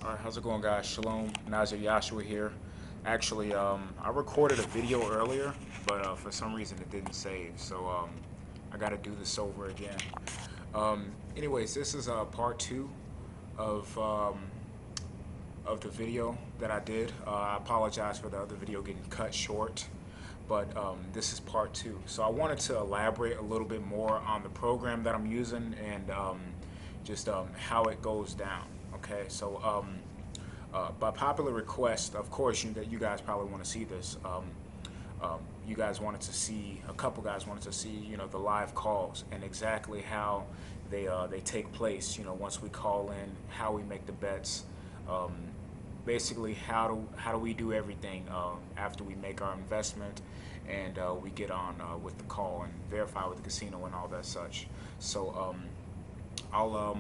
Alright, how's it going, guys? Shalom, Nazir Yashua here. Actually, I recorded a video earlier, but for some reason it didn't save, so I gotta do this over again. Anyways, this is part two of the video that I did. I apologize for the other video getting cut short, but this is part two. So I wanted to elaborate a little bit more on the program that I'm using and just how it goes down. Okay, so by popular request, of course, you guys probably want to see this. You guys wanted to see, a couple guys wanted to see, the live calls and exactly how they take place. Once we call in, how we make the bets. Basically, how do we do everything after we make our investment and we get on with the call and verify with the casino and all that such. So I'll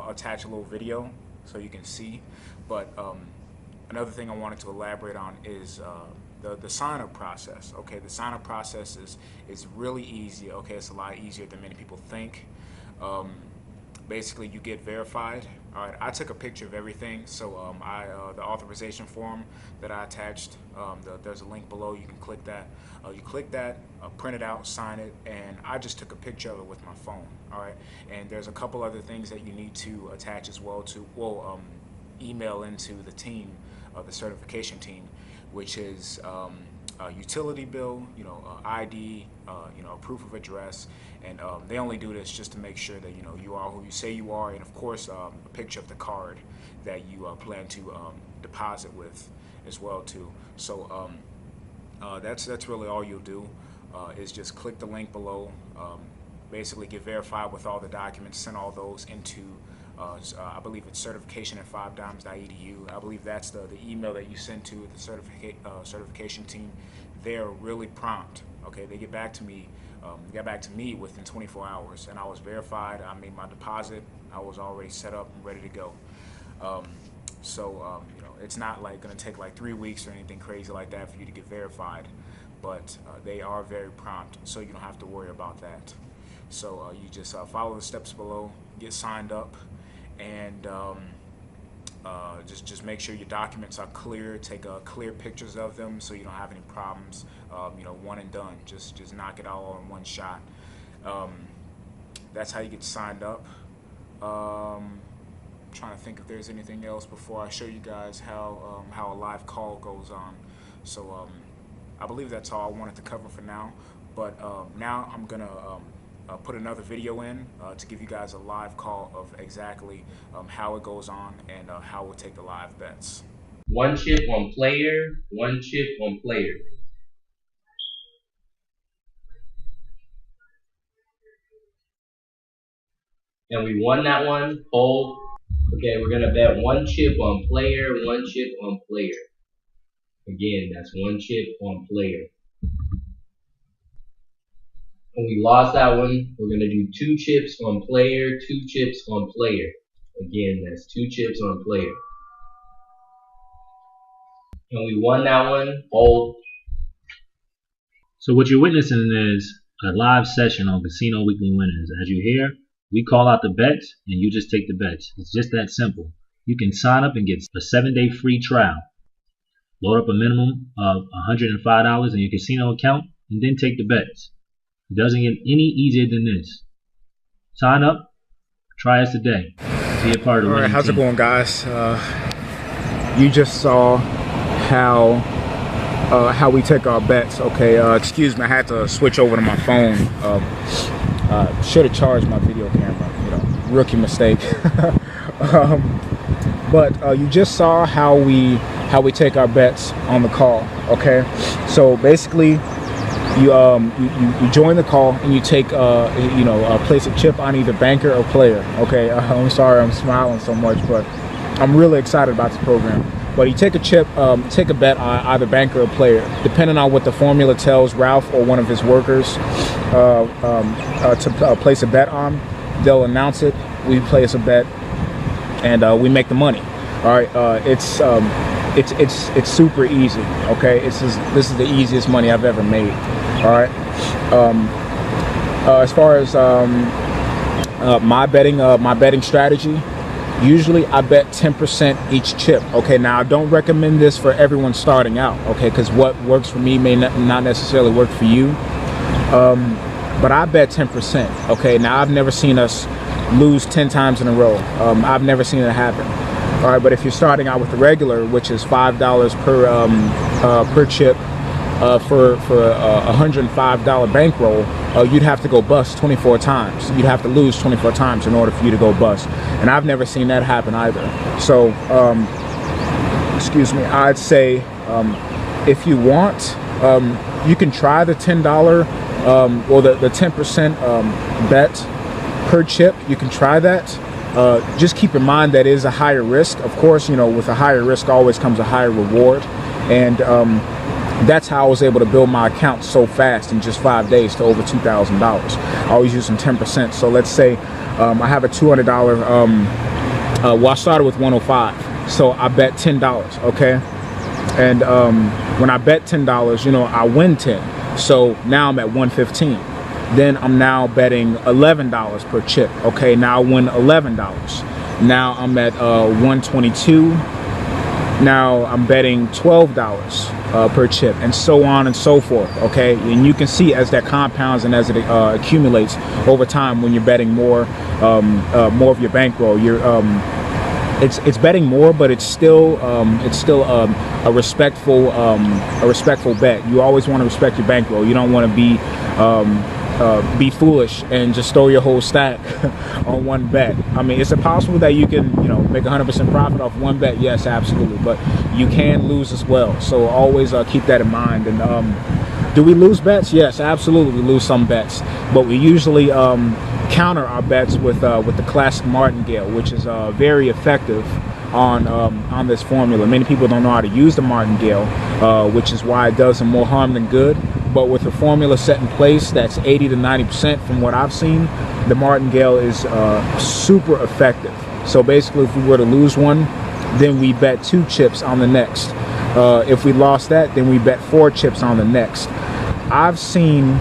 attach a little video so you can see. But another thing I wanted to elaborate on is the sign-up process. Okay, the sign-up process is really easy. Okay, it's a lot easier than many people think. Basically, you get verified. All right, I took a picture of everything, so the authorization form that I attached, there's a link below. You can click that. You click that, print it out, sign it, and I just took a picture of it with my phone. All right, and there's a couple other things that you need to attach as well email into the team, the certification team, which is a utility bill, ID, a proof of address, and they only do this just to make sure that you are who you say you are, and of course a picture of the card that you plan to deposit with as well too. So that's really all you'll do is just click the link below, basically get verified with all the documents, send all those into I believe it's certification@5dimes.edu. I believe that's the email that you send to the certification team. They're really prompt. Okay, they get back to me. Got back to me within 24 hours, and I was verified. I made my deposit. I was already set up and ready to go. It's not like going to take like 3 weeks or anything crazy like that for you to get verified, but they are very prompt, so you don't have to worry about that. So you just follow the steps below, get signed up, and just make sure your documents are clear. Take clear pictures of them so you don't have any problems. One and done. Just knock it all in one shot. That's how you get signed up. Trying to think if there's anything else before I show you guys how a live call goes on. So I believe that's all I wanted to cover for now. But now I'm gonna put another video in to give you guys a live call of exactly how it goes on and how we'll take the live bets. One chip on player, one chip on player. And we won that one. Hold. Okay, we're gonna bet one chip on player, one chip on player. Again, that's one chip on player. When we lost that one, we're gonna do two chips on player, two chips on player. Again, that's two chips on player. And we won that one. Hold. So what you're witnessing is a live session on Casino Weekly Winners. As you hear, we call out the bets and you just take the bets. It's just that simple. You can sign up and get a 7-day free trial. Load up a minimum of $105 in your casino account and then take the bets. It doesn't get any easier than this. Sign up, try us today. Be a part of the winning team. All right, how's it going, guys? You just saw how we take our bets. Okay, excuse me, I had to switch over to my phone. Should have charged my video camera. Rookie mistake. But you just saw how we take our bets on the call. Okay, so basically, you join the call and you take place a chip on either banker or player. Okay, I'm sorry I'm smiling so much, but I'm really excited about this program. But you take a chip, take a bet on either banker or player, depending on what the formula tells Ralph or one of his workers to place a bet on. They'll announce it. We place a bet, and we make the money. All right, it's super easy. Okay, this is the easiest money I've ever made. All right. As far as my betting strategy, Usually I bet 10% each chip. Okay, now I don't recommend this for everyone starting out, okay, because what works for me may not necessarily work for you. But I bet 10%. Okay, now I've never seen us lose 10 times in a row. I've never seen it happen. All right, but if you're starting out with the regular, which is $5 per chip for a $105 bankroll, you'd have to go bust 24 times. You'd have to lose 24 times in order for you to go bust. And I've never seen that happen either. So, excuse me, I'd say if you want, you can try the $10 or the 10% bet per chip. You can try that. Just keep in mind that it is a higher risk. Of course, you know, with a higher risk always comes a higher reward. And that's how I was able to build my account so fast in just 5 days to over $2,000. I always using 10%. So let's say I have a $200. Well, I started with 105, so I bet $10. Okay, and when I bet $10, you know, I win 10. So now I'm at 115. Then I'm now betting $11 per chip. Okay, now I win $11. Now I'm at 122. Now I'm betting $12 per chip, and so on and so forth. Okay, and you can see as that compounds and as it accumulates over time when you're betting more of your bankroll. You're it's betting more, but it's still a respectful bet. You always want to respect your bankroll. You don't want to be foolish and just throw your whole stack on one bet. I mean, is it possible that you can, you know, make 100% profit off one bet? Yes, absolutely, but you can lose as well. So always keep that in mind. And do we lose bets? Yes, absolutely, we lose some bets, but we usually counter our bets with the classic martingale, which is very effective on this formula. Many people don't know how to use the martingale, which is why it does them more harm than good. But with a formula set in place that's 80 to 90% from what I've seen, the martingale is super effective. So basically, if we were to lose one, then we bet 2 chips on the next. If we lost that, then we bet 4 chips on the next. I've seen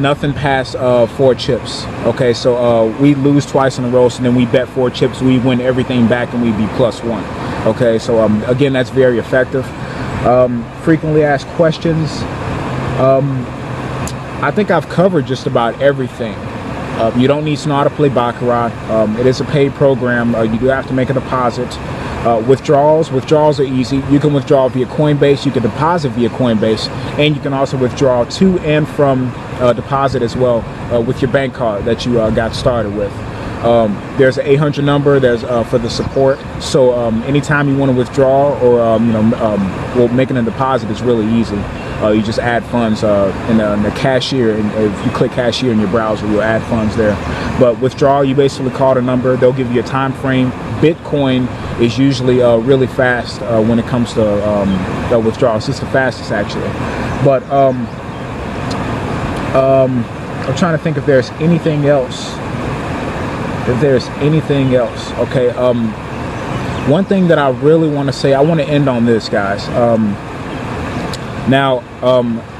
nothing past 4 chips. Okay, so we lose twice in a row, so then we bet 4 chips, we win everything back, and we be +1. Okay, so again, that's very effective. Frequently asked questions. I think I've covered just about everything. You don't need to know how to play Baccarat. It is a paid program. You do have to make a deposit. Withdrawals are easy. You can withdraw via Coinbase, you can deposit via Coinbase, and you can also withdraw to and from deposit as well with your bank card that you got started with. There's an 800 number. There's for the support. So anytime you want to withdraw or well, making a deposit is really easy. You just add funds in the cashier, and if you click cashier in your browser, you'll add funds there. But withdrawal, you basically call the number. They'll give you a time frame. Bitcoin is usually really fast when it comes to withdrawals. It's the fastest actually. But I'm trying to think if there's anything else. Okay, one thing that I really want to say, I want to end on this, guys. Now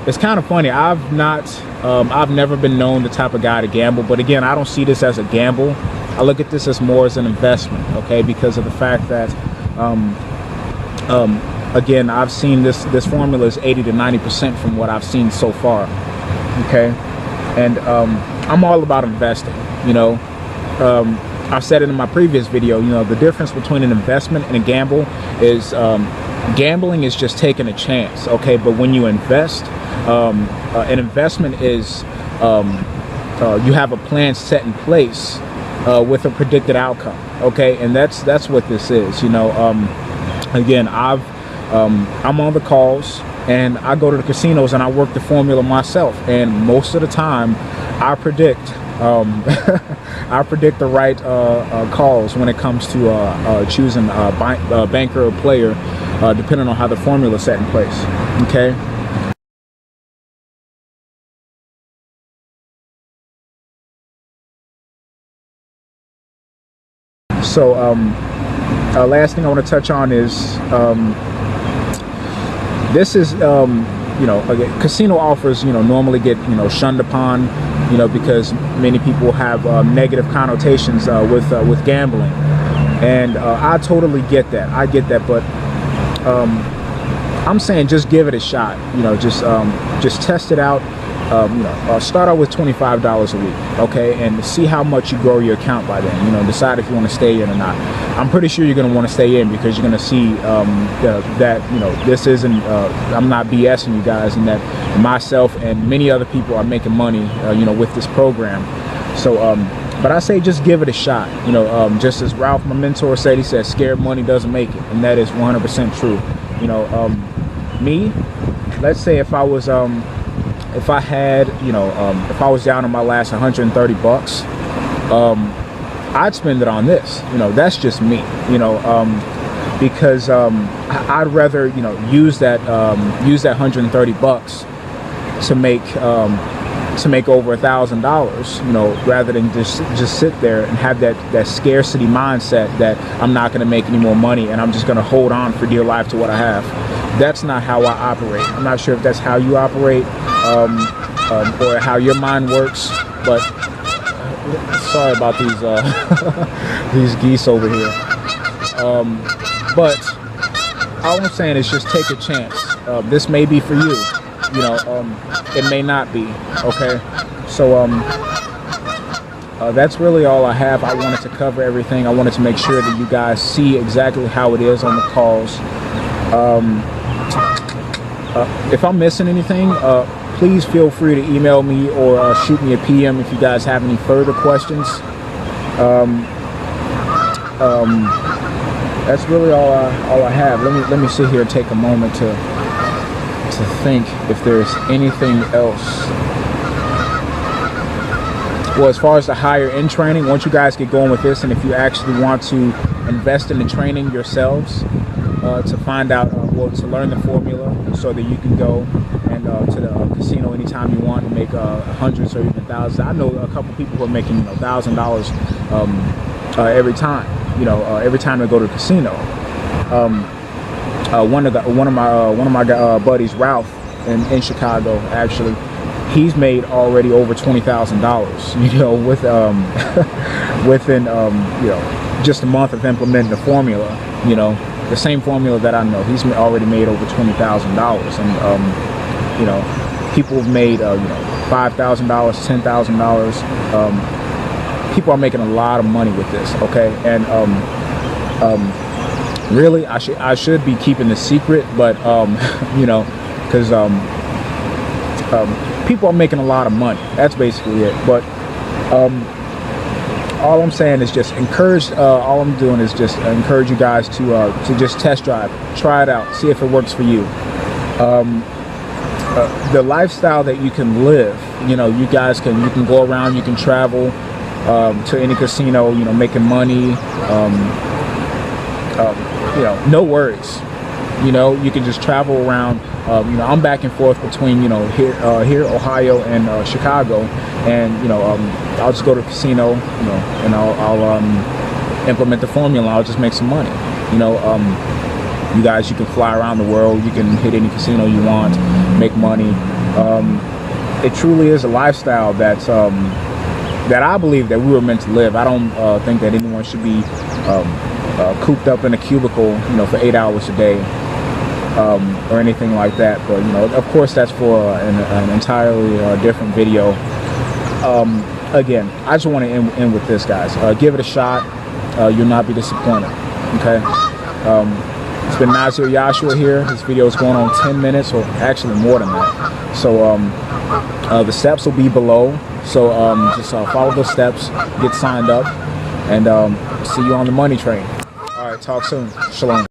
it's kind of funny. I've never been known the type of guy to gamble, but again, I don't see this as a gamble. I look at this as more as an investment, okay, because of the fact that again, I've seen this formula is 80 to 90% from what I've seen so far, okay, and I'm all about investing, you know. I've said it in my previous video, you know, the difference between an investment and a gamble is gambling is just taking a chance, okay, but when you invest, an investment is you have a plan set in place with a predicted outcome, okay, and that's what this is, you know. Again, I'm on the calls and I go to the casinos and I work the formula myself, and most of the time I predict I predict the right calls when it comes to choosing a banker or player, depending on how the formula is set in place. Okay. So last thing I want to touch on is this is you know, casino offers, you know, normally get, you know, shunned upon. you know, because many people have negative connotations with gambling, and I totally get that. I get that, but I'm saying just give it a shot. You know, just test it out. You know, start out with $25 a week, okay, and see how much you grow your account by then. You know, decide if you want to stay in or not. I'm pretty sure you're going to want to stay in, because you're going to see that, you know, this isn't, I'm not BSing you guys, and that myself and many other people are making money, you know, with this program. So, but I say just give it a shot. You know, just as Ralph, my mentor, said, he said, scared money doesn't make it, and that is 100% true. You know, me, let's say if I was, if I had, you know, if I was down on my last 130 bucks, I'd spend it on this. You know, that's just me, you know, because I'd rather, you know, use that 130 bucks to make over $1,000, you know, rather than just sit there and have that scarcity mindset that I'm not going to make any more money and I'm just going to hold on for dear life to what I have. That's not how I operate. I'm not sure if that's how you operate, or how your mind works, but sorry about these these geese over here. But all I'm saying is just take a chance. This may be for you. You know, it may not be. Okay, so that's really all I have. I wanted to cover everything. I wanted to make sure that you guys see exactly how it is on the calls. If I'm missing anything, please feel free to email me or shoot me a PM if you guys have any further questions. That's really all I have. Let me sit here and take a moment to think if there's anything else. Well, as far as the higher end training, once you guys get going with this, and if you actually want to invest in the training yourselves, to find out, well, to learn the formula so that you can go and to the casino anytime you want and make hundreds or even thousands. I know a couple people who are making, you know, $1,000 every time. You know, every time they go to the casino. One of my buddies, Ralph, in Chicago, actually, he's made already over $20,000. You know, with within you know, just a month of implementing the formula. You know, the same formula that I know. He's already made over $20,000, and you know, people have made you know, $5,000, $10,000. People are making a lot of money with this. Okay, and really, I should be keeping the secret, but you know, because people are making a lot of money. That's basically it. But all I'm saying is just encourage. All I'm doing is just encourage you guys to just test drive, try it out, see if it works for you. The lifestyle that you can live, you know, you can go around, you can travel to any casino, you know, making money. You know, no worries. You know, you can just travel around. You know, I'm back and forth between, you know, here Ohio and Chicago, and you know, I'll just go to the casino, you know, and I'll implement the formula. I'll just make some money. You know, you guys, you can fly around the world. You can hit any casino you want, make money. It truly is a lifestyle that's that I believe that we were meant to live. I don't think that anyone should be cooped up in a cubicle, you know, for 8 hours a day. Or anything like that, but you know, of course, that's for an entirely different video. Again, I just want to end with this, guys. Give it a shot. You'll not be disappointed. Okay. It's been Nazir Yashua here. This video is going on 10 minutes, or actually more than that. So the steps will be below. So just follow the steps, get signed up, and see you on the money train. All right, talk soon. Shalom.